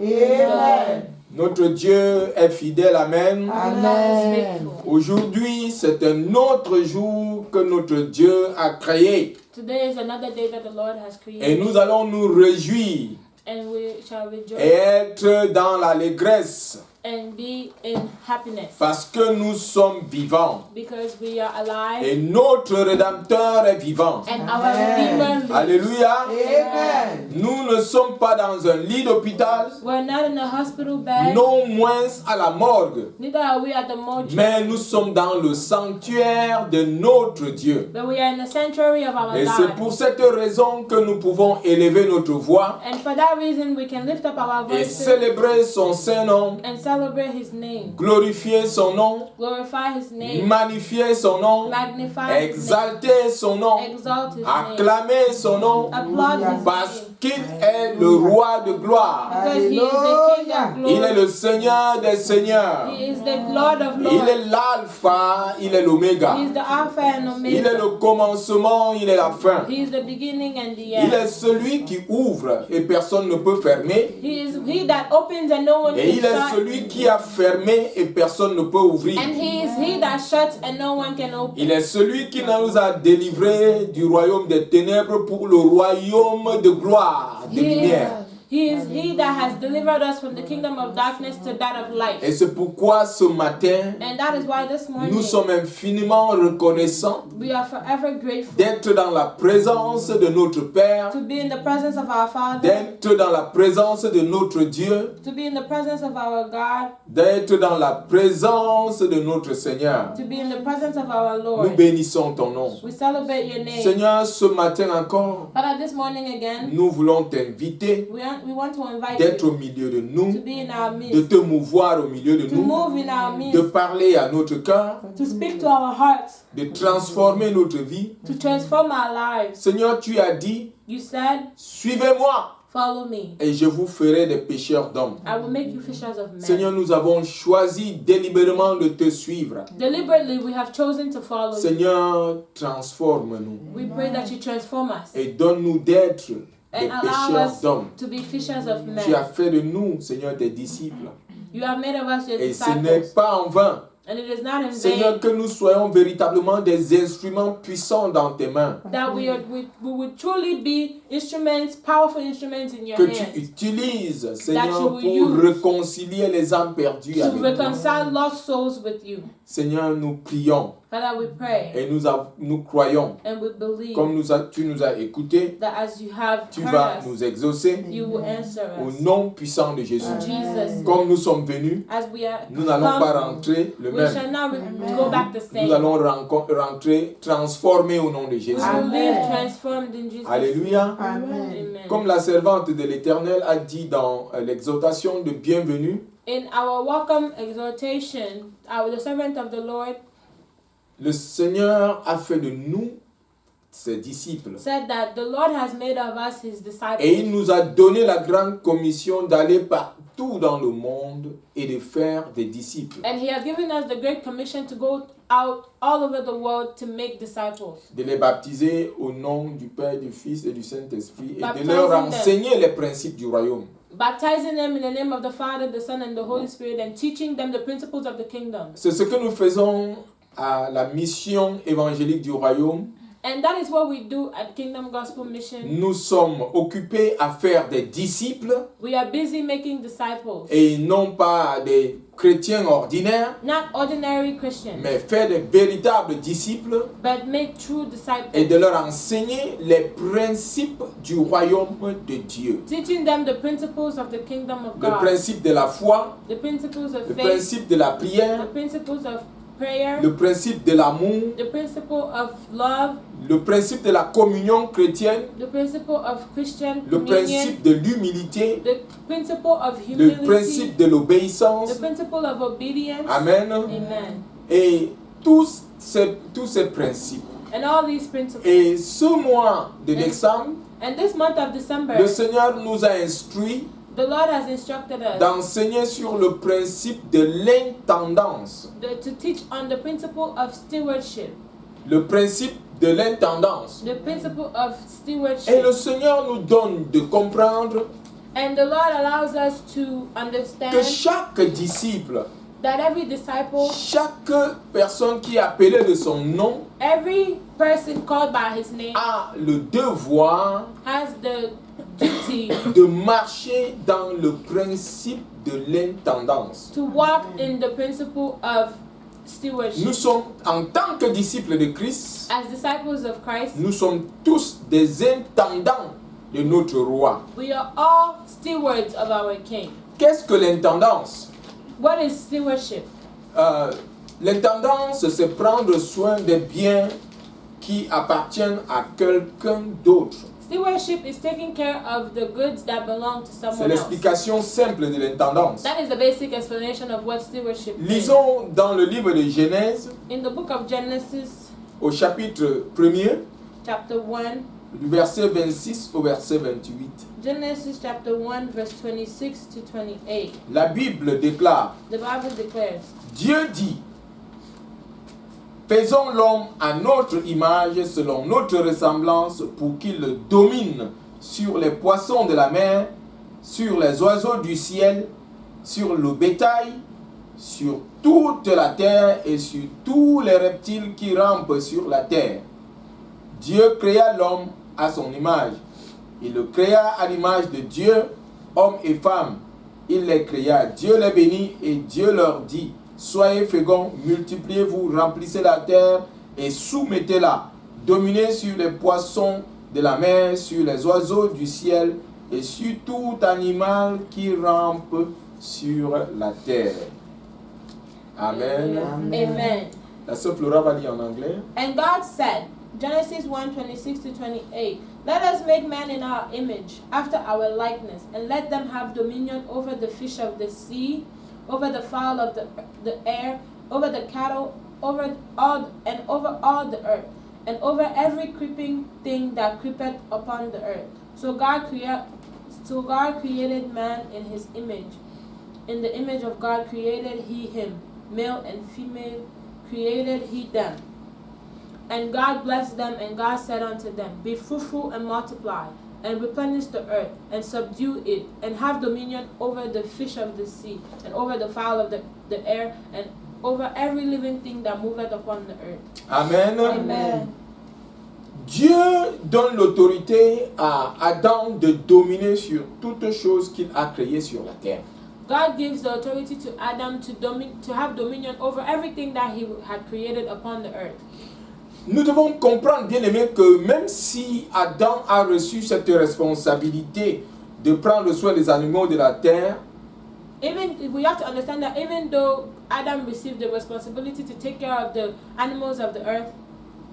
Amen. Notre Dieu est fidèle, amen. Amen. Aujourd'hui, c'est un autre jour que notre Dieu a créé. Today is another day that the Lord has Et created, nous allons nous réjouir and we shall et rejoice être dans l'allégresse and be in happiness, parce que nous sommes vivants. because we are alive Et notre Rédempteur est vivant. and our Redeemer lives. Alléluia. Amen. Nous ne sommes pas dans un lit d'hôpital, We're not in a hospital bed, non moins à la morgue, neither are we at the mortuary, mais nous sommes dans le sanctuaire de notre Dieu. but we are in the sanctuary of our Et c'est God. pour cette raison que nous pouvons élever notre voix And for that reason, we can lift up our et voices célébrer son saint nom, and celebrate His name, glorifier son nom, glorify His name, magnifier son nom, magnify His name, exalter son nom, exalt His name, acclamer son nom, applaud His parce name, qu'il est le roi de gloire. because He is the King of Il est glory. le Seigneur des seigneurs. He is the Lord of Il lords. est l'alpha, il est l'oméga. He is the Alpha and Il est Omega. le commencement, il est la fin. He is the beginning and the Il end. est celui qui ouvre et personne ne peut fermer. He is He that opens and no one Et can il est shut. celui qui a fermé et personne ne peut ouvrir. And He is He that shuts and no one can open. Il est celui qui nous a délivrés du royaume des ténèbres pour le royaume de gloire, de lumière. He is He that has delivered us from the kingdom of darkness to that of light. Et c'est pourquoi ce matin, And that is why this morning nous sommes infiniment reconnaissants we are forever grateful d'être dans la présence de notre Père, to be in the presence of our Father, d'être dans la présence de notre Dieu, to be in the presence of our God, d'être dans la présence de notre Seigneur. to be in the presence of our Nous Lord. bénissons ton nom. We celebrate your name. Seigneur, ce matin encore, Father, this morning again, nous voulons t'inviter we want to invite d'être you au milieu de to nous, be in our de midst, te mouvoir au milieu de to nous, move in our de midst, parler à notre cœur, to speak to our hearts, de transformer notre vie. to transform our lives. Seigneur, tu as dit, You said, suivez-moi follow me. et je vous ferai des pécheurs d'hommes. I will make you fishers of men. Seigneur, nous avons choisi délibérément de te suivre. Deliberately, we have chosen to follow you. Seigneur, transforme-nous We pray that you transform us et donne-nous d'être des and allow pécheurs us d'hommes. to be fishers of Tu as men. fait de nous, Seigneur, des disciples. You have made of us your Et ce n'est disciples, pas en vain, and it is not in Seigneur, vain que nous soyons véritablement des instruments puissants dans tes mains. that we would truly be instruments, powerful instruments in your Que tu hands, utilises, Seigneur, you pour will use réconcilier les âmes perdues to avec toi. reconcile lost souls with you. Seigneur, nous prions Father, we pray et nous croyons, and we believe comme tu nous as écoutés, that as you have tu heard vas us, nous exaucer you will answer au us. nom puissant de Jésus. In Jesus' Comme nous sommes venus, as we are nous n'allons pas come, rentrer le we même. shall not go back the Nous same. allons rentrer transformés au nom de We Jésus. will live Amen. transformed in Jesus' Alléluia. Amen. Amen. Comme la servante de l'Éternel a dit dans l'exhortation de bienvenue, In our welcome exhortation, the servant of the Lord le Seigneur a fait de nous ses disciples. said that the Lord has made of us His disciples. Et il nous a donné la grande commission d'aller partout dans le monde et de faire des disciples, And He has given us the great commission to go out all over the world to make disciples. de les baptiser au nom du Père, du Fils et du Saint-Esprit et de Baptizing leur them. enseigner les principes du royaume. Baptizing them in the name of the Father, the Son, and the Holy Spirit, and teaching them the principles of the kingdom. C'est ce que nous faisons à la mission évangélique du royaume. And that is what we do at Kingdom Gospel Mission. Nous sommes occupés à faire des disciples We are busy making disciples, et non pas des chrétiens ordinaires, not ordinary Christians, mais faire des véritables disciples but make true disciples. et de leur enseigner les principes du royaume de Dieu. Teaching them the principles of the kingdom of Le God, principe de la foi, the principles of le faith, principe de la the prière, principles of prayer, le principe de l'amour, the principle of love, le principe de la communion chrétienne, the principle of Christian le communion, principe de l'humilité, the principle of le humility, principe de the l'obéissance. principle of obedience. Amen. Amen. Et tous ces principes. And all these principles. Et ce mois de décembre, And this month of December, le Seigneur nous a instruit the Lord has instructed us d'enseigner sur le principe de l'intendance. to teach on the principle of stewardship. Le principe de l'intendance. The principle of Et stewardship. le Seigneur nous donne de comprendre And the Lord allows us to que understand chaque disciple, that every disciple, chaque personne qui est appelée de son nom every person called by his name a le devoir has the duty de marcher dans le principe de l'intendance. to walk in the principle of stewardship. Nous sommes, en tant que disciples de Christ, As disciples of Christ, nous sommes tous des intendants de notre roi. we are all stewards of our King. Qu'est-ce que l'intendance? What is stewardship? L'intendance, c'est prendre soin des biens qui appartiennent à quelqu'un d'autre. Stewardship is taking care of the goods that belong to C'est someone else. l'explication simple de l'intendance. That is the basic explanation of what stewardship is. Lisons dans le livre de Genèse, In the book of Genesis, au chapitre 1er, chapter 1, du verset 26 au verset 28. Genesis chapter 1, verse 26 to 28. La Bible déclare, The Bible declares, Dieu dit, faisons l'homme à notre image, selon notre ressemblance, pour qu'il domine sur les poissons de la mer, sur les oiseaux du ciel, sur le bétail, sur toute la terre et sur tous les reptiles qui rampent sur la terre. Dieu créa l'homme à son image. Il le créa à l'image de Dieu, hommes et femmes. Il les créa. Dieu les bénit et Dieu leur dit, soyez féconds, multipliez-vous, remplissez la terre et soumettez-la. Dominez sur les poissons de la mer, sur les oiseaux du ciel et sur tout animal qui rampe sur la terre. Amen. Amen. La sœur Flora va lire en anglais. And God said, Genesis 1, 26 to 28, let us make man in our image, after our likeness, and let them have dominion over the fish of the sea, over the fowl of the air, over the cattle, over all the earth, and over every creeping thing that creepeth upon the earth. So God created man in his image. In the image of God created he him, male and female created he them. And God blessed them, and God said unto them, be fruitful and multiply, and replenish the earth, and subdue it, and have dominion over the fish of the sea, and over the fowl of the air, and over every living thing that moveth upon the earth. Amen. Amen. Dieu donne l'autorité à Adam de dominer sur toutes choses qu'il a créées sur la terre. God gives the authority to Adam to have dominion over everything that he had created upon the earth. Nous devons comprendre, bien aimé, que même si Adam a reçu cette responsabilité de prendre soin des animaux de la terre, We have to understand that even though Adam received the responsibility to take care of the animals of the earth,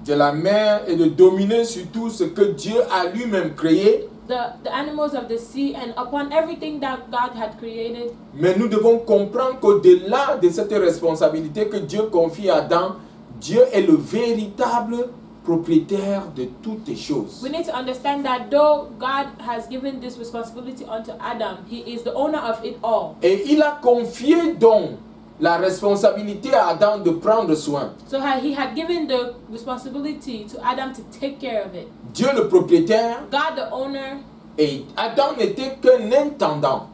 de la mer et de dominer sur tout ce que Dieu a lui-même créé, the animals of the sea, and upon everything that God had created, mais nous devons comprendre qu'au-delà de cette responsabilité que Dieu confie à Adam, Dieu est le véritable propriétaire de toutes les choses. we need to understand that though God has given this responsibility unto Adam, he is the owner of it all. Et il a confié donc la responsabilité à Adam de prendre soin. So he had given the responsibility to Adam to take care of it. Dieu le propriétaire God the owner, et Adam n'était qu'un intendant.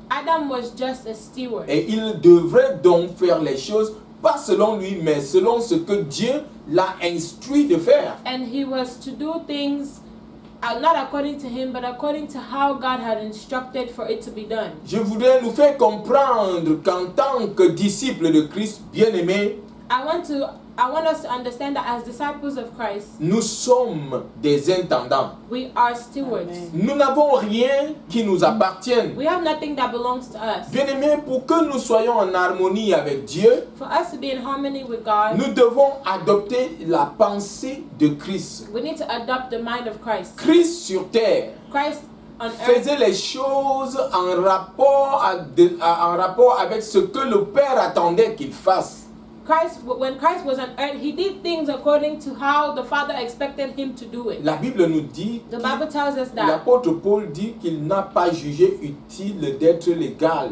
Adam was just a steward. Et il devrait donc faire les choses pas selon lui, mais selon ce que Dieu l'a instruit de faire. And he was to do things not according to him, but according to how God had instructed for it to be done. Je voudrais nous faire comprendre qu'en tant que disciples de Christ bien-aimés, I want us to understand that as disciples of Christ, nous sommes des intendants. we are stewards. Amen. Nous n'avons rien qui nous appartienne. We have nothing that belongs to us. Bien-aimés, pour que nous soyons en harmonie avec Dieu, For us to be in harmony with God, nous devons adopter la pensée de Christ. we need to adopt the mind of Christ. Christ sur terre Christ on earth faisait les choses en rapport avec ce que le Père attendait qu'il fasse. when Christ was on earth, he did things according to how the Father expected him to do it. La Bible nous dit, The Bible tells us that l'apôtre Paul dit qu'il n'a pas jugé utile d'être l'égal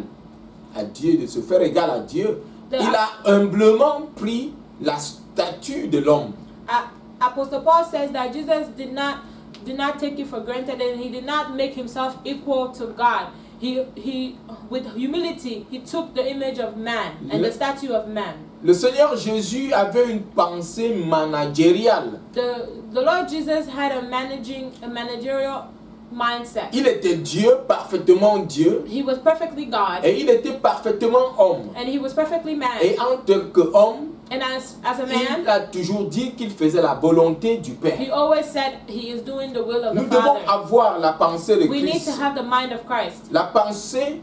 à Dieu, de se faire égal à Dieu. The- Il a humblement pris la statue de l'homme. Apostle Paul says that Jesus did not take it for granted, and he did not make himself equal to God. he with humility, he took the image of man and the statue of man. Le Seigneur Jésus avait une pensée managériale. The Lord Jesus had a managerial mindset. Il était Dieu, parfaitement Dieu, He was perfectly God et il était parfaitement homme. and he was perfectly man. Et en tant qu'homme, And as a il man, a toujours dit qu'il faisait la volonté du Père. he always said he is doing the will of the Nous devons Father. avoir la pensée de We need to Christ, have the mind of Christ, la pensée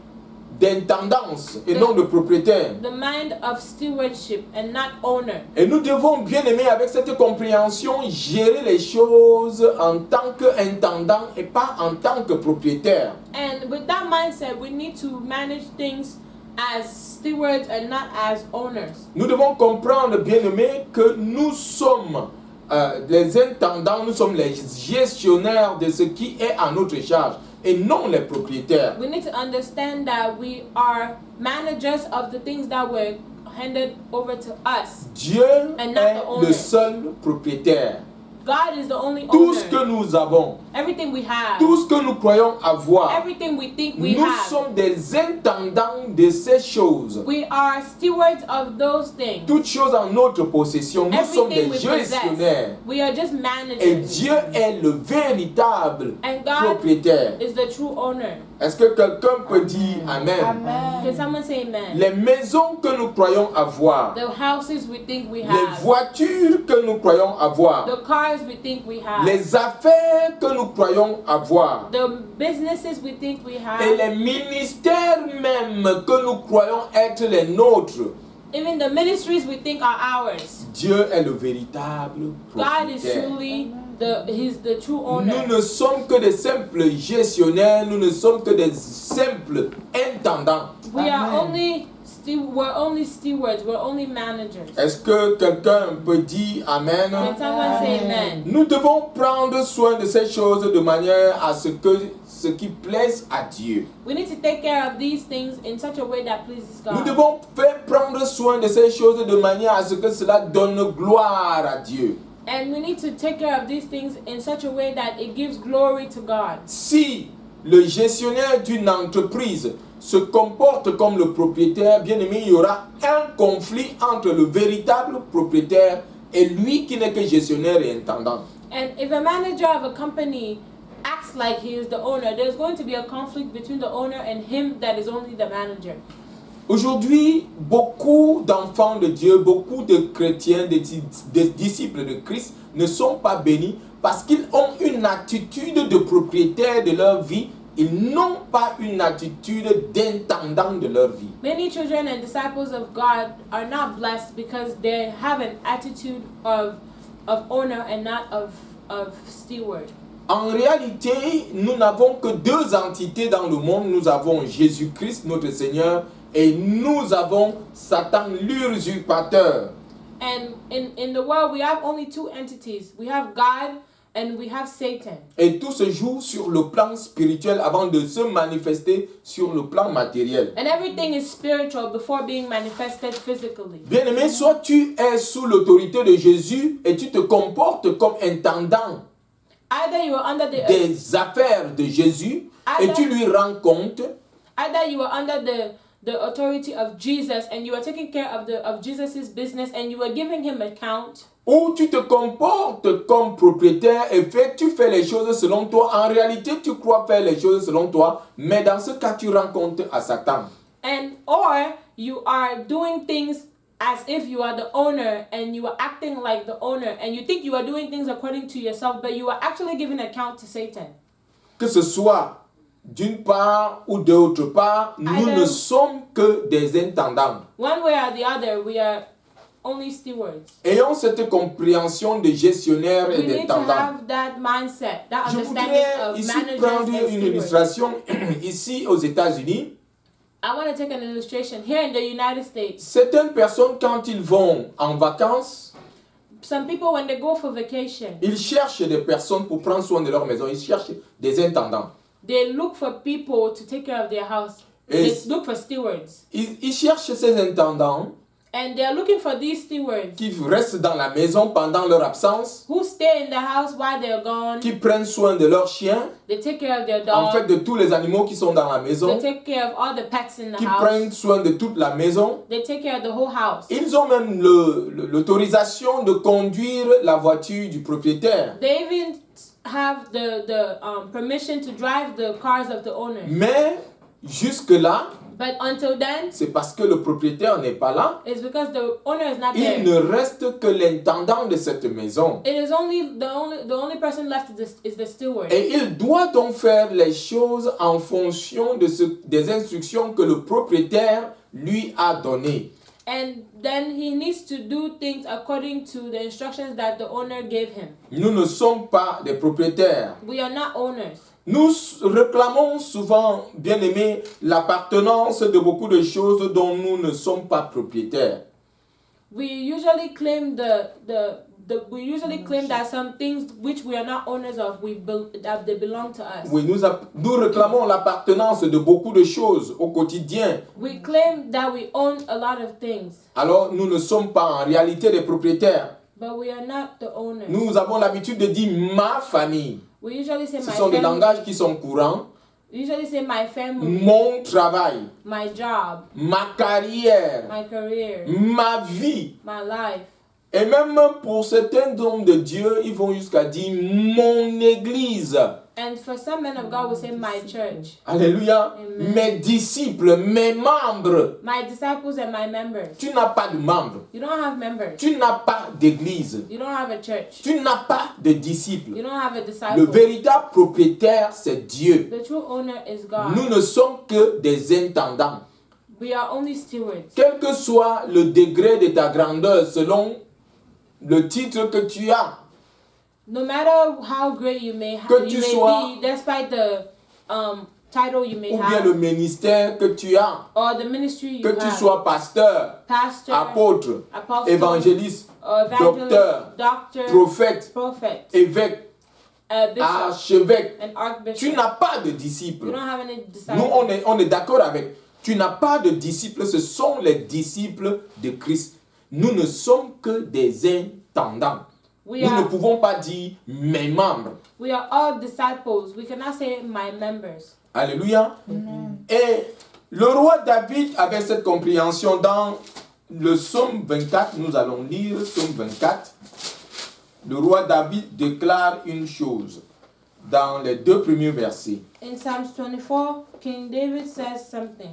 d'intendance et non de propriétaire. the mind of stewardship and not owner. Et nous devons, bien aimer, avec cette compréhension, gérer les choses en tant qu'intendant et pas en tant que propriétaire. And with that mindset, we need to manage things as stewards and not as owners. Nous devons comprendre, bien aimé, que nous sommes les intendants, nous sommes les gestionnaires de ce qui est à notre charge et non les propriétaires. We need to understand that we are managers of the things that were handed over to us. Dieu And not est the owner. le seul propriétaire. God is the only Tout ce que owner. nous avons, Everything we have, tout ce que nous croyons avoir, everything we think we nous have, sommes des intendants de ces choses. we are stewards of those things. Toutes choses en notre possession, nous sommes des Everything we gestionnaires. possess, we are just Et managers. Dieu est le véritable And God propriétaire. is the true owner. Est-ce que quelqu'un peut dire Amen? Can Amen. someone say amen? Les maisons que nous croyons avoir, The houses we think we les have, voitures que nous croyons avoir, the cars we think we have, les affaires que nous croyons avoir, the businesses we think we et have, les ministères même que nous croyons être les nôtres, even the ministries we think are ours. Dieu est le véritable God is propriétaire. truly He's the true owner. Nous ne sommes que des simples gestionnaires, nous ne sommes que des simples intendants. We are Amen. we're only stewards, we're only managers. Est-ce que quelqu'un peut dire Amen? Can someone say Amen. amen? Nous devons prendre soin de ces choses de manière à ce qui plaise à Dieu. We need to take care of these things in such a way that pleases Nous God. devons prendre soin de ces choses de manière à ce que cela donne gloire à Dieu. And we need to take care of these things in such a way that it gives glory to God. Si le gestionnaire d'une entreprise se comporte comme le propriétaire, bien aimé, il y aura un conflit entre le véritable propriétaire et lui qui n'est que gestionnaire et intendant. And if a manager of a company acts like he is the owner, there's going to be a conflict between the owner and him that is only the manager. Aujourd'hui, beaucoup d'enfants de Dieu, beaucoup de chrétiens, des disciples de Christ ne sont pas bénis parce qu'ils ont une attitude de propriétaire de leur vie. Ils n'ont pas une attitude d'intendant de leur vie. Many children and disciples of God are not blessed because they have an attitude of owner and not of steward. En réalité, nous n'avons que deux entités dans le monde. Nous avons Jésus-Christ, notre Seigneur, et nous avons Satan, l'usurpateur. And in the world, we have only two entities. We have God and we have Satan. Et tout se joue sur le plan spirituel avant de se manifester sur le plan matériel. And everything is spiritual before being manifested physically. Bien-aimé, soit tu es sous l'autorité de Jésus et tu te comportes comme intendant Either you are under des affaires de Jésus et tu lui rends compte, either you are under the authority of Jesus and you are taking care of Jesus's business and you are giving him account. ou tu te comportes comme propriétaire et tu fais les choses selon toi. En réalité, tu crois faire les choses selon toi, mais dans ce cas, tu rends compte à Satan. Or you are doing things as if you are the owner and you are acting like the owner and you think you are doing things according to yourself, but you are actually giving account to Satan. Que ce soit d'une part ou d'autre part, nous ne sommes que des intendants. One way or the other, we are only stewards. Ayons cette compréhension de gestionnaire et We need to d'intendant. have that mindset, that Je understanding voudrais of ici managers prendre and une stewards. illustration. Ici aux États-Unis, I want to take an illustration. Here in the United States, certaines personnes, quand ils vont en vacances, some people, when they go for vacation, ils cherchent des personnes pour prendre soin de leur maison. Ils cherchent des intendants. they look for people to take care of their house. Et They look for stewards. ils cherchent ces intendants And they're looking for these stewards qui restent dans la maison pendant leur absence, who stay in the house while they're gone. qui prennent soin de leurs chiens, They take care of their en fait dog. de tous les animaux qui sont dans la They maison, take care of all the pets in the qui prennent house. soin de toute la maison. They take care of the whole house. Ils ont même l'autorisation de conduire la voiture du propriétaire. They even have the permission to drive the cars of the owner. Mais jusque-là, But until then, c'est parce que le propriétaire n'est pas là. it's because the owner is not Il there. ne reste que l'intendant de cette maison. It is the only person left is the steward. Et il doit donc faire les choses en fonction des instructions que le propriétaire lui a données. And then he needs to do things according to the instructions that the owner gave him. Nous ne sommes pas des propriétaires. We are not owners. Nous réclamons souvent, bien aimé, l'appartenance de beaucoup de choses dont nous ne sommes pas propriétaires. We usually claim claim that some things which we are not owners of, that they belong to us. Oui, nous réclamons l'appartenance de beaucoup de choses au quotidien. We claim that we own a lot of things, Alors, nous ne sommes pas en réalité des propriétaires. but we are not the owners. Nous avons l'habitude de dire ma famille. We usually say Ce my sont des family. langages qui sont courants. We usually say my family, Mon travail, my job, ma carrière, my career, ma vie. my life. Et même pour certains hommes de Dieu, ils vont jusqu'à dire mon église. And for some men of God, we say my church, Alléluia. Amen. Mes disciples, mes membres. my disciples, and my members. Tu n'as pas de membres. You don't have members. Tu n'as pas d'église. You don't have a church. Tu n'as pas de disciples. You don't have a Le disciple. véritable propriétaire, c'est Dieu. The true owner is God. Nous ne sommes que des intendants. We are only stewards. Quel que soit le degré de ta grandeur selon le titre que tu as, No matter how great you may Que tu sois- be, despite the title you may ou bien have, le ministère que tu as, or the ministry you que tu have, sois pasteur, pastor, apôtre, apostle, évangéliste, or evangelist, doctor, prophète, prophet, évêque, bishop, archevêque, and archbishop. tu n'as pas de You disciples. don't have any disciples. Nous, on est d'accord avec. Tu n'as pas de disciples, ce sont les disciples de Christ. Nous ne sommes que des intendants. We Nous ne are, pouvons pas dire mes membres. we are all disciples. We cannot say my members. Alléluia. Et le roi David avait cette compréhension dans le psaume 24. Nous allons lire psaume 24. Le roi David déclare une chose dans les 2 premiers versets. In Psalms 24, King David says something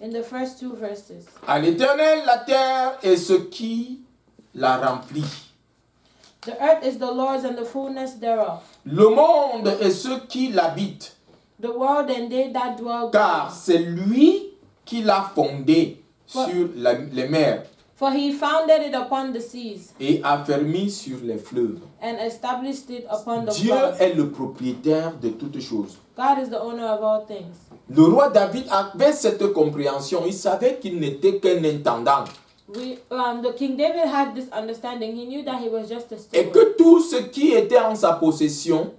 in the first 2 verses. À l'Éternel la terre et ce qui la remplit. The earth is the Lord's and the fullness thereof, Le monde et ceux qui l'habitent. the world and they that dwell Car therein. c'est lui qui l'a fondé sur les mers For he founded it upon the seas et affermi sur les fleuves. and established it upon the Dieu floods. est le propriétaire de toutes choses. God is the owner of all things. Le roi David avait cette compréhension. Il savait qu'il n'était qu'un intendant. The King David had this understanding. He knew that he was just a Et steward, que tout ce qui était en sa possession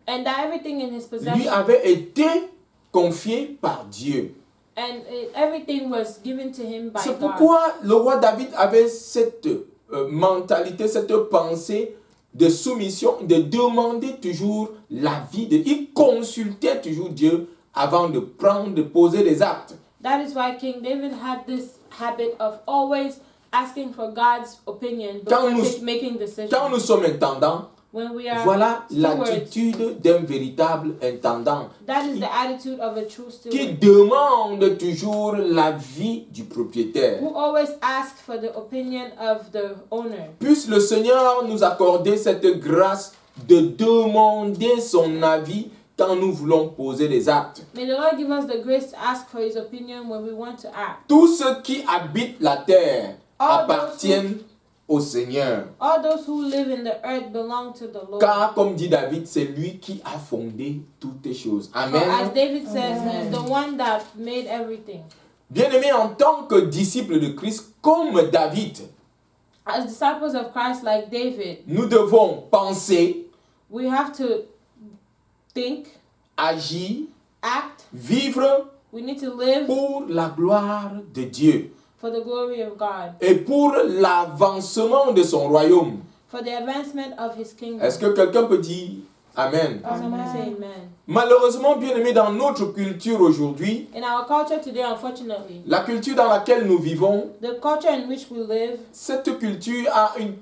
and that everything in his lui possession avait été confié par Dieu. and everything was given to him by C'est God. pourquoi le roi David avait cette mentalité, cette pensée de soumission, de demander toujours l'avis de... Il consultait toujours Dieu avant de poser des actes. That is why King David had this habit of always asking for God's opinion before making decisions. Quand nous sommes intendants, When we are voilà stewards, l'attitude d'un véritable intendant that is the attitude of a true qui steward, demande toujours l'avis du propriétaire. who always asks for the opinion of the owner. Puisse le Seigneur nous accorder cette grâce de demander son avis quand nous voulons poser des actes. May the Lord give us the grace to ask for his opinion when we want to act. Tous ceux qui habitent la terre All those appartiennent au Seigneur. All those who live in the earth belong to the Lord. Car, comme dit David, c'est lui qui a fondé toutes les choses. For as Amen. David says, he is the one that made everything. Bien-aimés, en tant que disciples de Christ, comme David, As disciples of Christ like David, nous devons penser, we have to think, agir, act. vivre We need to live pour la gloire de Dieu. for the glory of God, et pour l'avancement de son royaume. for the advancement of His kingdom. Est-ce que quelqu'un peut dire Amen? Someone say amen. Malheureusement, bien aimé, dans notre culture aujourd'hui, In our culture today, unfortunately, la culture dans laquelle nous vivons, the culture in which we live, cette culture a une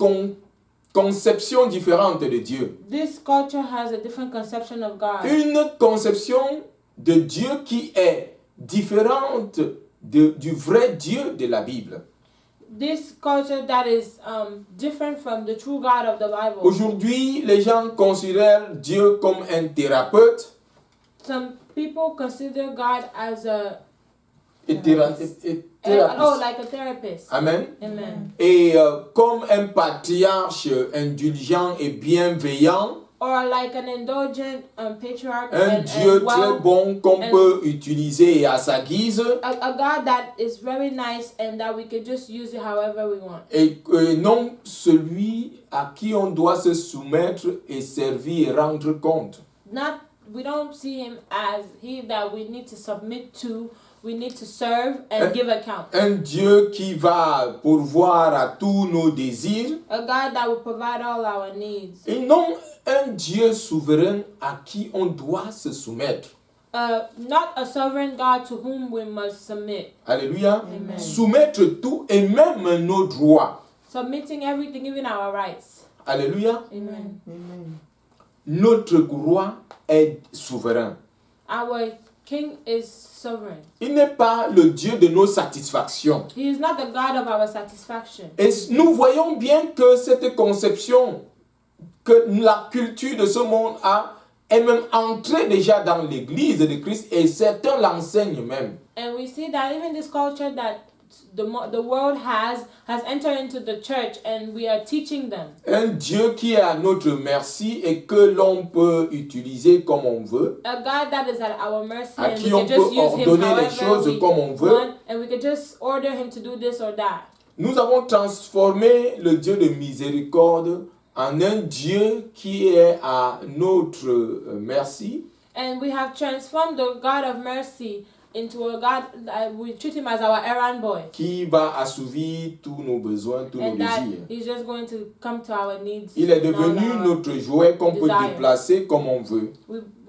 conception différente de Dieu. this culture has a different conception of God. Une conception de Dieu qui est différente du vrai Dieu de la Bible. This culture that is different from the true God of the Bible. Aujourd'hui, les gens considèrent Dieu comme un thérapeute. Some people consider God as a Thérapeute. like a therapist. Amen. Amen. Et comme un patriarche indulgent et bienveillant, Or like an indulgent patriarch un Dieu très bon qu'on peut utiliser à sa guise, a God that is very nice and that we could just use it however we want. et non celui à qui on doit se soumettre et servir et rendre compte. We don't see him as he that we need to submit to, we need to serve and give account. Un Dieu qui va pourvoir à tous nos désirs, A God that will provide all our needs. et non un Dieu souverain à qui on doit se soumettre. Not a sovereign God to whom we must submit. Alléluia. Amen. Soumettre tout et même nos droits. Submitting everything, even our rights. Alléluia. Amen. Amen. Notre roi est souverain. Our King is sovereign. Il n'est pas le Dieu de nos satisfactions. He is not the God of our satisfaction. Et nous voyons bien que cette conception que la culture de ce monde a est même entrée déjà dans l'église de Christ et certains l'enseignent même. And we see that even this culture that the world has entered into the church and we are teaching them. Un Dieu qui est à notre merci et que l'on peut utiliser comme on veut, A God that is at our mercy à and qui we on can just peut use him ordonner les however choses we comme on veut. want and we can just order him to do this or that. Nous avons transformé le Dieu de miséricorde en un Dieu qui est à notre merci. And we have transformed the God of mercy into a God that we treat him as our errand boy. Qui va assouvir tous nos besoins, tous nos And that désirs. he's just going to come to our needs. Il est and all devenu our notre jouet qu'on peut desires. déplacer comme on veut.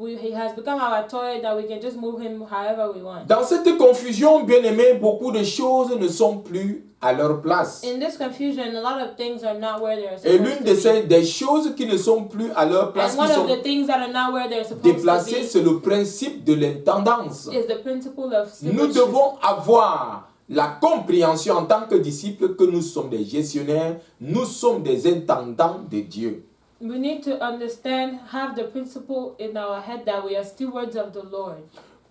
He has become our toy that we can just move him however we want. Dans cette confusion, bien aimé, beaucoup de choses ne sont plus à leur place. In this confusion, a lot of things are not where they're Et supposed l'une to be. des choses qui ne sont plus à leur place, And qui one sont of the things that are not where they're supposed déplacées, to c'est le principe de l'intendance. be is the principle of Nous stewardship. devons avoir la compréhension en tant que disciples que nous sommes des gestionnaires, nous sommes des intendants de Dieu. We need to understand, have the principle in our head that we are stewards of the Lord.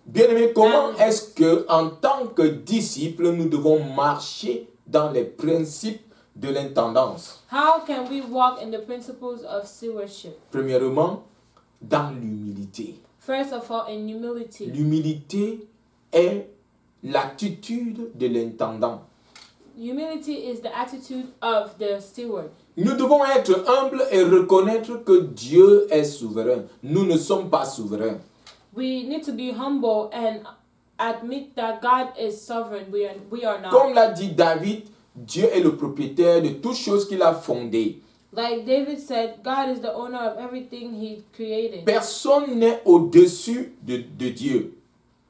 Bien-aimés, comment est-ce que, en tant que disciples, nous devons marcher dans les principes de l'intendance? How can we walk in the principles of stewardship? Premièrement, dans l'humilité. First of all, in humility. L'humilité est l'attitude de l'intendant. Humility is the attitude of the steward. Nous devons être humbles et reconnaître que Dieu est souverain. Nous ne sommes pas souverains. We need to be humble and admit that God is sovereign. We are not. Comme l'a dit David, Dieu est le propriétaire de toutes choses qu'il a fondées. Like David said, God is the owner of everything he created. Personne n'est au-dessus de Dieu.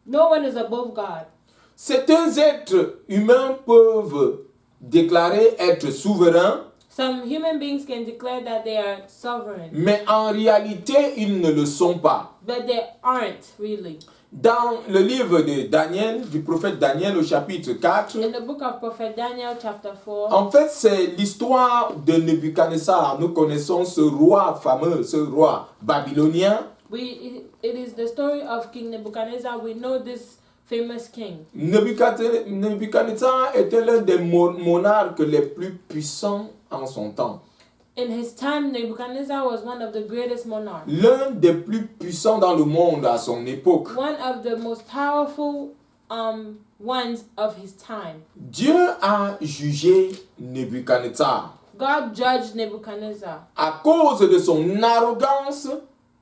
No one is above God. Certains êtres humains peuvent déclarer être souverains, Some human beings can declare that they are sovereign, mais en réalité, ils ne le sont pas. but they aren't really. Dans le livre de Daniel, du prophète Daniel au chapitre 4, In the book of Prophet Daniel, chapter 4, en fait, c'est l'histoire de Nebuchadnezzar. Nous connaissons ce roi fameux, ce roi babylonien. it is the story of King Nebuchadnezzar. We know this famous king. Nebuchadnezzar était l'un des monarques les plus puissants en son temps. In his time, Nebuchadnezzar was one of the greatest monarchs. L'un des plus puissants dans le monde à son époque. One of the most powerful ones of his time. Dieu a jugé Nebuchadnezzar God judged Nebuchadnezzar à cause de son arrogance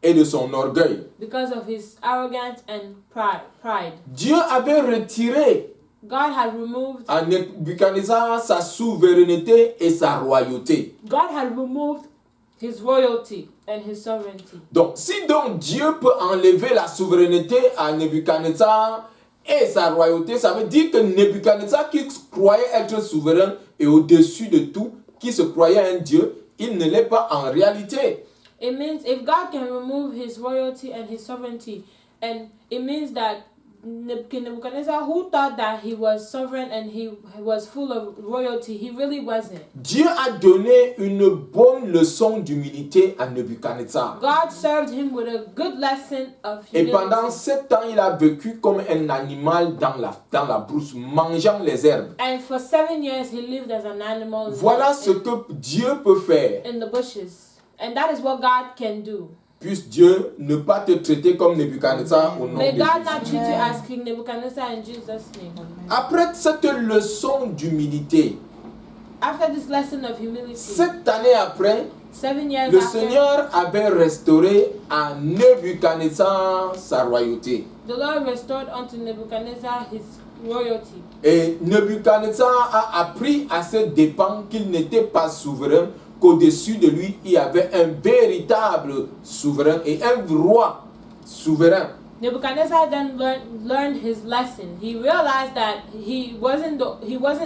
et de son orgueil. because of his arrogance and pride. Dieu avait retiré God had removed à Nebuchadnezzar sa souveraineté et sa royauté. God had removed his royalty and his sovereignty. Donc, si donc Dieu peut enlever la souveraineté à Nebuchadnezzar et sa royauté, ça veut dire que Nebuchadnezzar qui croyait être souverain et au-dessus de tout, qui se croyait un Dieu, il ne l'est pas en réalité. It means if God can remove his royalty and his sovereignty, and it means that Nebuchadnezzar, who thought that he was sovereign and he was full of royalty, he really wasn't. Dieu a donné une bonne leçon d'humilité à Nebuchadnezzar. God served him with a good lesson of Et humility. pendant 7 ans, il a vécu comme un animal dans la brousse, mangeant les herbes. And for 7 years he lived as an animal Voilà ce que Dieu peut faire. in the bushes. And that is what God can do. Puisse Dieu ne pas te traiter comme Nebuchadnezzar au nom May de God Jésus. not treat you as King Nebuchadnezzar in Jesus' name. Après cette leçon d'humilité, After this lesson of humility, 7 années après, 7 years le after, Seigneur avait restauré à Nebuchadnezzar sa royauté. the Lord restored unto Nebuchadnezzar his royalty. Et Nebuchadnezzar a appris à ses dépens qu'il n'était pas souverain, qu'au-dessus de lui, il y avait un véritable souverain et un roi souverain. Nebuchadnezzar then learned his lesson. He realized that he wasn't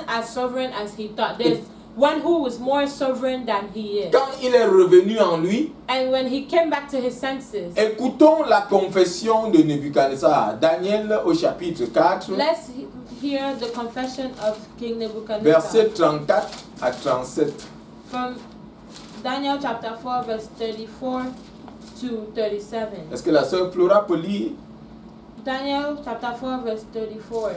as sovereign as he thought. There's one who was more sovereign than he is. Quand il est revenu en lui, And when he came back to his senses, écoutons la confession de Nebuchadnezzar. Daniel au chapitre 4, let's hear the confession of King Nebuchadnezzar. versets 34 à 37. From Daniel chapter 4 verse 34 to 37. Est-ce que la sœur Flora peut lire? Daniel chapter 4 verse 34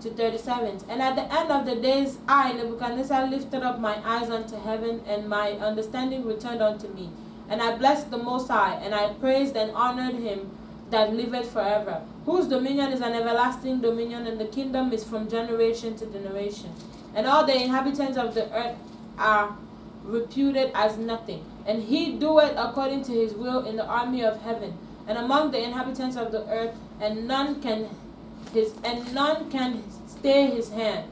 to 37. And at the end of the days, I, Nebuchadnezzar, lifted up my eyes unto heaven, and my understanding returned unto me. And I blessed the Most High, and I praised and honored him that liveth forever, whose dominion is an everlasting dominion, and the kingdom is from generation to generation. And all the inhabitants of the earth are reputed as nothing. And he doeth according to his will in the army of heaven, and among the inhabitants of the earth, and none can stay his hand,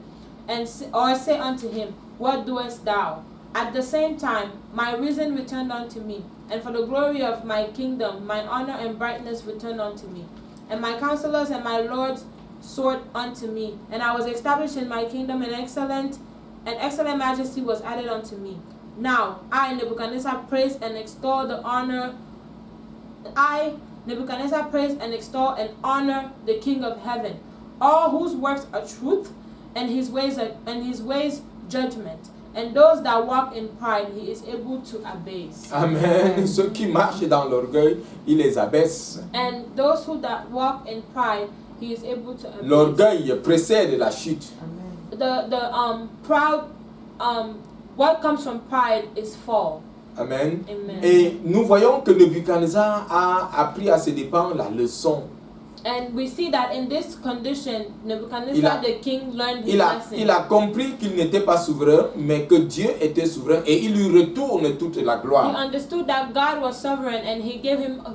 or say unto him, What doest thou? At the same time, my reason returned unto me, and for the glory of my kingdom, my honor and brightness returned unto me. And my counselors and my lords sought unto me, and I was established in my kingdom, and excellent majesty was added unto me. Now, I, Nebuchadnezzar, praise and extol the honor. I, Nebuchadnezzar, praise and extol and honor the King of heaven, all whose works are truth, and his ways judgment. And those that walk in pride, he is able to abase. Amen. Ceux qui marchent dans l'orgueil, il les abaisse. And those who that walk in pride, he is able to abase. L'orgueil précède la chute. The proud what comes from pride is fall. Amen. Amen. Et nous voyons que Nebuchadnezzar a appris à ses dépens la leçon. And we see that in this condition, Nebuchadnezzar the king learned his lesson. Il a compris qu'il n'était pas souverain, mais que Dieu était souverain et il lui retourne toute la He gloire. understood that God was sovereign and he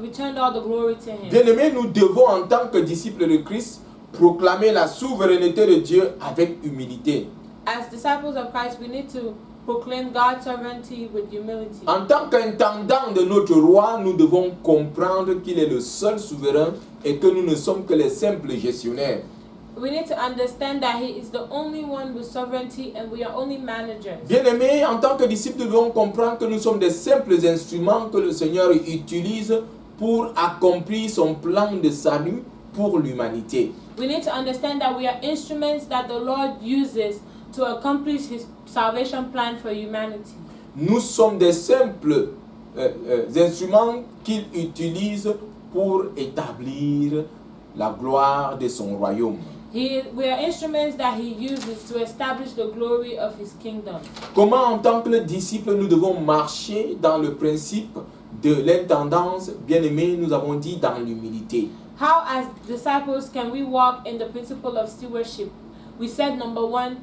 returned all the glory to him. Bien-aimés, nous devons en tant que disciples de Christ proclamer la souveraineté de Dieu avec humilité. As disciples of Christ, we need to proclaim God's sovereignty with humility. En tant qu'intendant de notre roi, nous devons comprendre qu'il est le seul souverain et que nous ne sommes que les simples gestionnaires. We need to understand that he is the only one with sovereignty and we are only managers. Bien-aimés, en tant que disciples, nous devons comprendre que nous sommes des simples instruments que le Seigneur utilise pour accomplir son plan de salut pour l'humanité. We need to understand that we are instruments that the Lord uses to accomplish his salvation plan for humanity. Nous sommes des simples instruments qu'il utilise pour établir la gloire de son royaume. We are instruments that he uses to establish the glory of his kingdom. Comment, en tant que disciples, nous devons marcher dans le principe de l'intendance? Bien-aimés, nous avons dit dans l'humilité. How, as disciples, can we walk in the principle of stewardship? We said number one,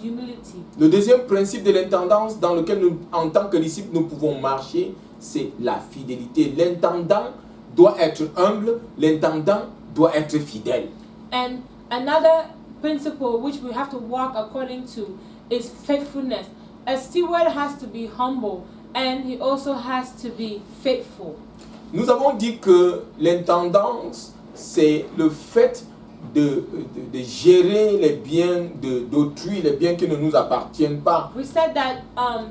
humility. Le deuxième principe de l'intendance dans lequel nous, en tant que disciples, nous pouvons marcher, c'est la fidélité. L'intendant doit être humble, l'intendant doit être fidèle. And another principle which we have to walk according to is faithfulness. A steward has to be humble and he also has to be faithful. Nous avons dit que l'intendance, c'est le fait de gérer les biens d'autrui, les biens qui ne nous appartiennent pas. We said that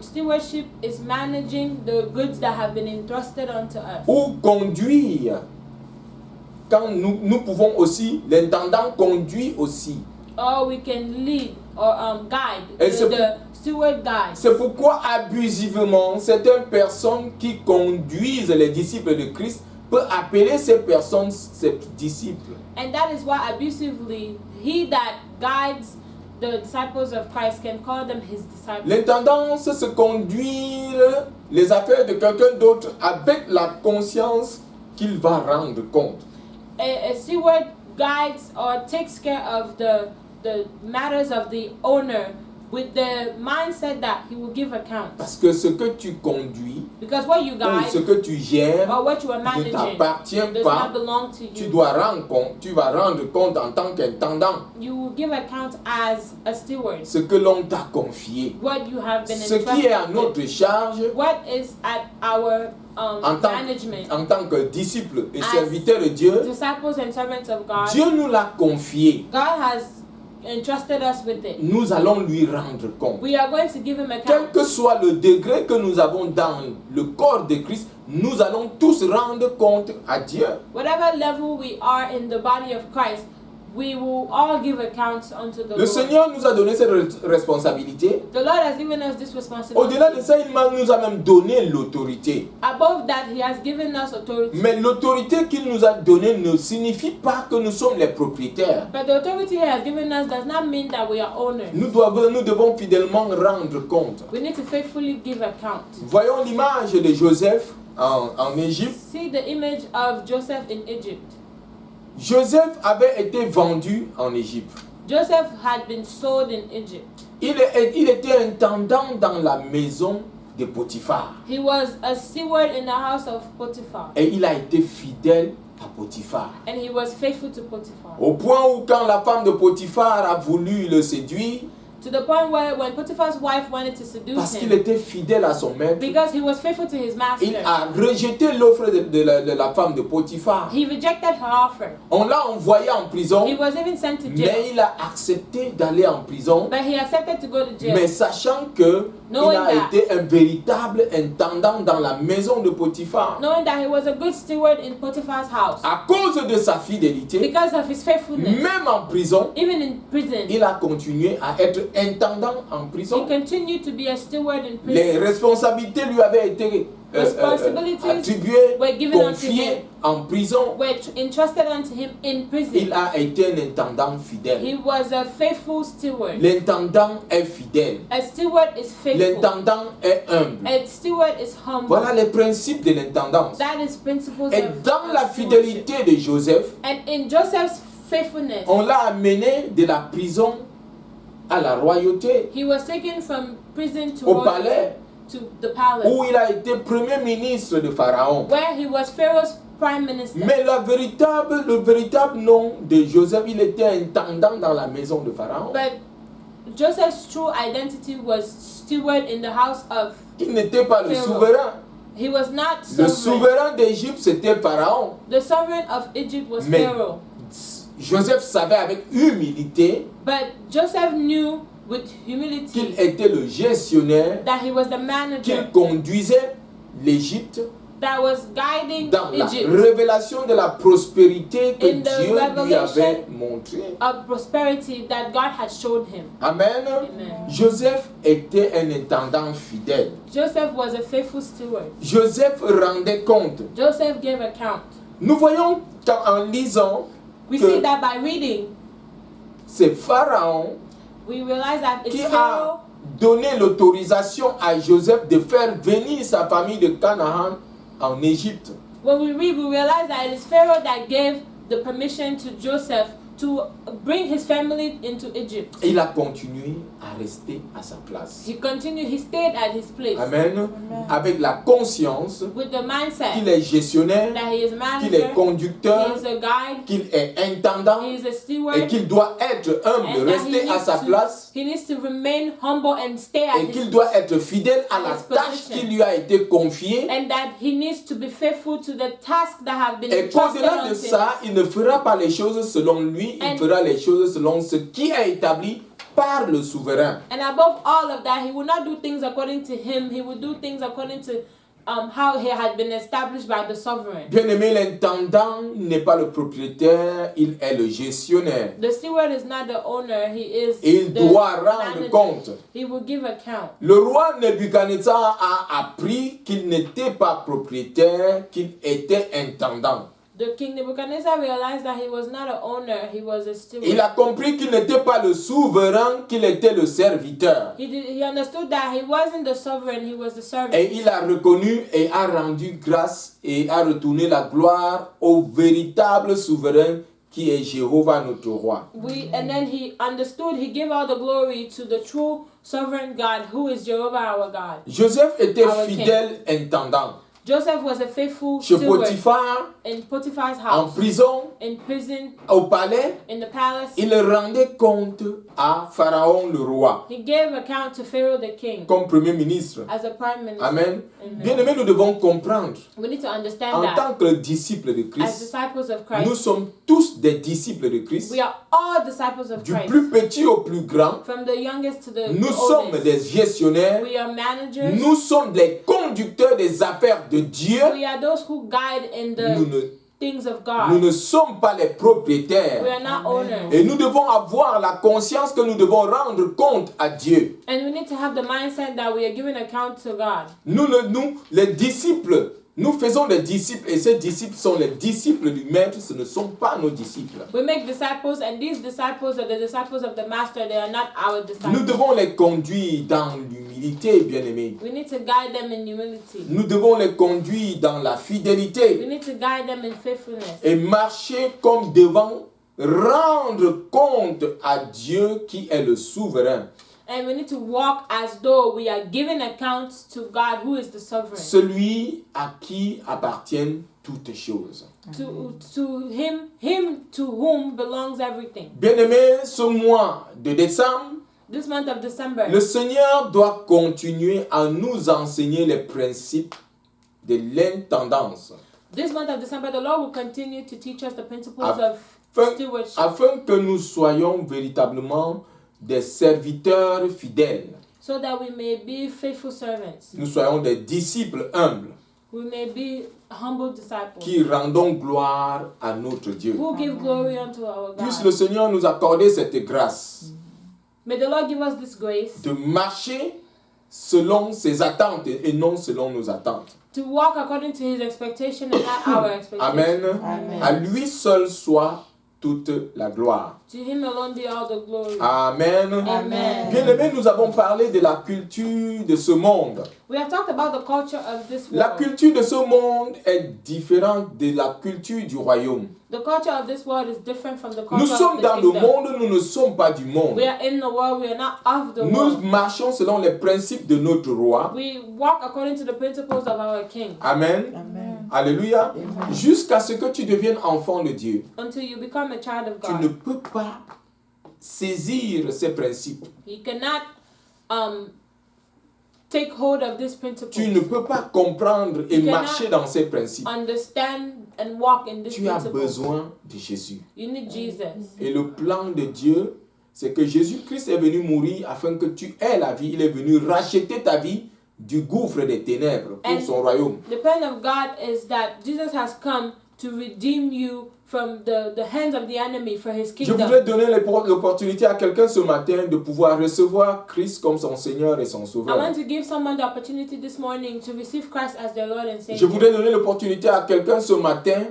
stewardship is managing the goods that have been entrusted unto us. Ou conduire. Quand nous pouvons aussi, l'intendant conduit aussi. Or we can lead or guide. Et The steward guides. C'est pourquoi abusivement, certaines personnes qui conduisent les disciples de Christ peuvent appeler ces personnes ses disciples. And that is why abusively, he that guides the disciples of Christ can call them his disciples. L'intendance, c'est conduire les affaires de quelqu'un d'autre avec la conscience qu'il va rendre compte. A steward guides or takes care of the matters of the owner with the mindset that he will give account. Parce que ce que tu conduis, Because what you ou ce guide que tu gères, or what you are ne managing t'appartient does pas. not belong to Tu you. dois rendre compte, tu vas rendre compte en tant qu'intendant You will give account as a steward. ce que l'on t'a confié. What you have been Ce qui est à entrusted with. notre charge What is at our en tant, management. en tant que disciple et As serviteur de Dieu, Disciples and servants of God. Dieu nous l'a confié. God has entrusted us with it. Nous allons lui rendre compte. We are going to give him Quel account. que soit le degré que nous avons dans le corps de Christ, nous allons tous rendre compte à Dieu. Whatever level we are in the body of Christ, we will all give accounts unto the Le Lord. Seigneur nous a donné cette responsabilité. The Lord has given us this responsibility. Au-delà de ça, il nous a même donné l'autorité. Above that, he has given us authority. Mais l'autorité qu'il nous a donnée ne signifie pas que nous sommes les propriétaires. But the authority he has given us does not mean that we are owners. Nous devons fidèlement rendre compte. We need to faithfully give account. Voyons l'image de Joseph en Égypte. See the image of Joseph in Egypt. Joseph avait été vendu en Égypte. Joseph had been sold in Egypt. Il était intendant dans la maison de Potiphar. He was a steward in the house of Potiphar. Et il a été fidèle à Potiphar. And he was faithful to Potiphar. Au point où quand la femme de Potiphar a voulu le séduire, To the point where when Potiphar's wife wanted to seduce parce qu'il him, était fidèle à son maître, because he was faithful to his master, il a rejeté l'offre de la femme de Potiphar. he rejected her offer. On l'a envoyé en prison, He was even sent to jail. mais il a accepté d'aller en prison, But he accepted to go to jail. mais sachant que il Knowing a that. été un véritable intendant dans la maison de Potiphar. Knowing that he was a good steward in Potiphar's house. À cause de sa fidélité, Because of his faithfulness. même en prison, Even in prison, il a continué à être intendant en he prison. continued to be a steward in Les prison. responsabilités lui avaient été Responsibilities attribuées, were given unto him. confiées en prison. Were entrusted unto him in prison. Il a été un intendant fidèle. He was a faithful steward. L'intendant est fidèle. A steward is faithful. L'intendant est humble. A steward is humble. Voilà les principes de l'intendance. That is principles Et of dans la stewardship. fidélité de Joseph, And in Joseph's faithfulness, on l'a amené de la prison à la royauté, he was taken from prison to au royalty, palais, to the palace, où il a été premier ministre de Pharaon. where he was Pharaoh's prime minister. Mais le véritable nom de Joseph, il était intendant dans la maison de Pharaon. But Joseph's true identity was steward in the house of. Il n'était pas le Pharaoh. souverain. He was not Le sovereign. souverain d'Égypte, c'était Pharaon. The sovereign of Egypt was Mais Pharaoh. Joseph savait avec humilité But Joseph knew with qu'il humility était le gestionnaire, that he was the manager qu'il conduisait l'Égypte that was guiding dans la Egypt révélation de la prospérité que In the Dieu lui revelation avait montrée. of prosperity that God had showed him. Amen. Amen. Joseph était un intendant fidèle. Joseph was a faithful steward. Joseph rendait compte. Joseph gave account. Nous voyons en lisant We que see that by reading, c'est Pharaon we realize that it's qui Pharaoh a donné l'autorisation à Joseph de faire venir sa famille de Canaan en Égypte. When we read, we realize that it is Pharaoh that gave the permission to Joseph to bring his family into Egypt. Et il a continué à rester à sa place. He continued, he stayed at his place. Amen. Avec la conscience With the mindset qu'il est gestionnaire, that he is qu'il est manager, conducteur, he is a guide, qu'il est intendant he is a et steward, qu'il doit être humble, and that rester à sa place he needs to remain humble and stay at et his qu'il doit être fidèle à la his tâche position. qui lui a été confiée. and that he needs to be faithful to the tasks that have been Et entrusted qu'au-delà de unto ça, il ne fera pas les choses selon lui, il And- fera les choses selon ce qui est établi par le souverain. And above all of that, he will not do things according to him. He will do things according to how he had been established by the sovereign. Bien-aimé, l'intendant n'est pas le propriétaire, il est le gestionnaire. The steward is not the owner. He is Et il the doit rendre manager. compte. He will give account. Le roi Nebuchadnezzar a appris qu'il n'était pas propriétaire, qu'il était intendant. The king Nebuchadnezzar realized that he was not an owner. He was a steward. Il a compris qu'il n'était pas le souverain, qu'il était le serviteur. He understood that he wasn't the sovereign. He was the servant. Et il a reconnu et a rendu grâce et a retourné la gloire au véritable souverain qui est Jéhovah notre roi. And then he understood. He gave all the glory to the true sovereign God, who is Jehovah our God. Joseph était Our fidèle intendant. Joseph was a faithful Chez steward Potiphar, in Potiphar's en house, prison, in prison, au palais, in the palace. il rendait compte à Pharaon le roi He gave account to Pharaoh the king comme premier ministre. as a prime minister. Amen. Amen. Bien-aimés, nous devons comprendre, We need to understand en that tant que disciples de as Christ, disciples of nous Christ, sommes tous des disciples de Christ, we are all disciples of du Christ. plus petit au plus grand. From the youngest to the Nous sommes oldest. des gestionnaires. We are managers. Nous sommes les conducteurs des affaires de Dieu. We are those who guide in Nous the ne, things of nous God. ne sommes pas les We propriétaires. are not owners. Et nous devons avoir la conscience que nous devons rendre compte à Dieu. And we need to have the mindset that we are giving account to God. Nous, les disciples, nous faisons des disciples et ces disciples sont les disciples du Maître, ce ne sont pas nos disciples. We make disciples, and these disciples are the disciples of the Master. They are not our Nous disciples. devons les conduire dans l'humilité, bien-aimés. We need to guide them in humility. Nous devons les conduire dans la We fidélité need to guide them in faithfulness. et marcher comme devant, rendre compte à Dieu qui est le souverain. And we need to walk as though we are giving accounts to God, who is the sovereign. Celui à qui appartiennent toutes choses. To him to whom belongs everything. Bien-aimés, ce mois de décembre, This month of December, le Seigneur doit continuer à nous enseigner les principes de l'intendance, this month of December, the Lord will continue to teach us the principles Afin- of stewardship, afin que nous soyons véritablement des serviteurs fidèles. so that we may be faithful servants. Nous soyons des disciples humbles We may be humble disciples qui rendons gloire à notre Dieu. who give glory unto our Puisse le God. Seigneur nous accorder cette grâce May the Lord give us this grace de marcher selon ses attentes et non selon nos attentes. to walk according to His expectation and not our expectation. Amen. Amen. À lui seul soit toute la gloire. To Him alone be all the glory. Amen. Amen. Bien-aimés, nous avons parlé de la culture de ce monde. We have talked about the culture of this La world. culture de ce monde est différente de la culture du royaume. The culture of this world is different from the Nous culture sommes of dans the le kingdom. monde, nous ne sommes pas du monde. We are in the world, we are not of the Nous world. marchons selon les principes de notre roi. We walk according to the principles of our King Amen. Amen. Alléluia. Amen. Jusqu'à ce que tu deviennes enfant de Dieu. until you become a child of Tu ne God. peux pas saisir ces principes. You cannot take hold of these principles. Tu ne peux pas comprendre et You cannot marcher dans ces principes. Understand and walk in these Tu as principles. besoin de Jésus. You need Jesus. Et le plan de Dieu, c'est que Jésus-Christ est venu mourir afin que tu aies la vie. Il est venu racheter ta vie du gouffre des ténèbres pour And son royaume. The plan of God is that Jesus has come to redeem you from the hands of the enemy for His Je kingdom. voudrais donner l'opportunité à quelqu'un ce matin de pouvoir recevoir Christ comme son Seigneur et son I Sauveur. want to give someone the opportunity this morning to receive Christ as their Lord and Je Savior. voudrais donner l'opportunité à quelqu'un ce matin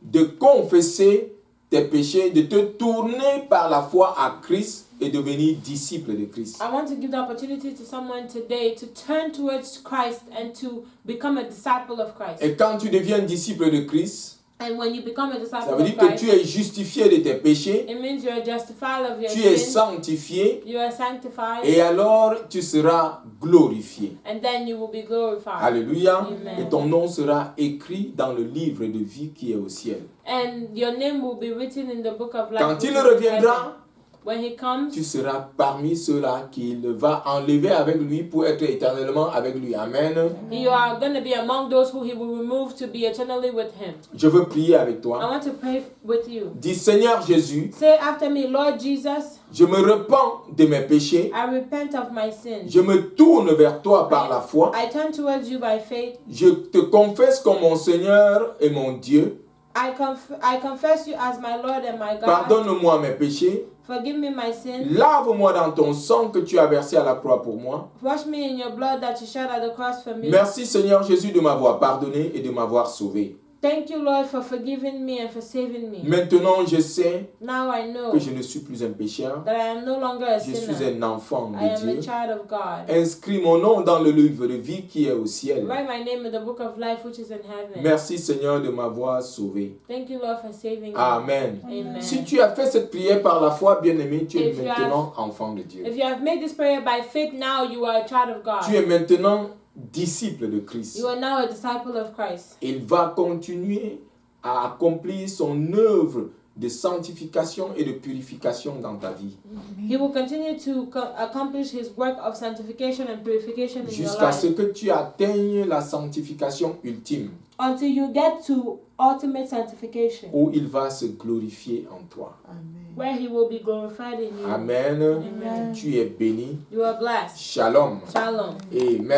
de confesser tes péchés, de te tourner par la foi à Christ et devenir disciple de Christ. I want to give the opportunity to someone today to turn towards Christ and to become a disciple of Christ. Et quand tu deviens disciple de Christ, And when you become a Ça disciple veut of dire que Christ, tu es justifié de tes péchés, it means you're justified of your tu es sins, sanctifié, you are sanctified, et alors tu seras glorifié. and then you will be glorified. Alléluia. Amen. Et ton nom sera écrit dans le livre de vie qui est au ciel. And your name will be written in the book of life. Quand which il is in heaven. reviendra, When he comes, tu seras parmi ceux-là qu'il va enlever avec lui pour être éternellement avec lui. Amen. you are going to be among those who he will remove to be eternally with him. Je veux prier avec I toi. want to pray with you. Dis, Seigneur Jésus, Say after me, Lord Jesus, je me repens de mes péchés. I repent of my sins. Je me tourne vers toi par la foi. I turn towards you by faith. Je te confesse comme mon Seigneur et mon Dieu. I confess you as my Lord and my God. Pardonne-moi mes péchés. Forgive me my sins. Lave-moi dans ton sang que tu as versé à la croix pour moi. Wash me in your blood that you shed at the cross for me. Merci Seigneur Jésus de m'avoir pardonné et de m'avoir sauvé. Thank you, Lord, for forgiving me and for saving me. Maintenant, je sais Now I know que je ne suis plus un pécheur. that I am no longer a Je sinner. suis un enfant I de am a Dieu. child of God. Inscris mon nom dans le livre de vie qui est au ciel. Write my name in the book of life which is in heaven. Merci Seigneur de m'avoir sauvé. Thank you, Lord, for saving me. Amen. Amen. Si tu as fait cette prière par la foi, bien-aimé, tu es If you maintenant enfant de Dieu. If you have made this prayer by faith, now you are a child of God. Tu es maintenant disciple de Christ. You are now a disciple of Christ. Il va continuer à accomplir son œuvre de sanctification et de purification dans ta vie. He will continue to accomplish his work of sanctification and purification in your Jusqu'à ce life que tu atteignes la sanctification ultime, until you get to ultimate sanctification, où il va se glorifier en toi. Amen. where he will be glorified in you. Amen. Amen. Tu es béni. You are blessed. Shalom. Shalom. Amen.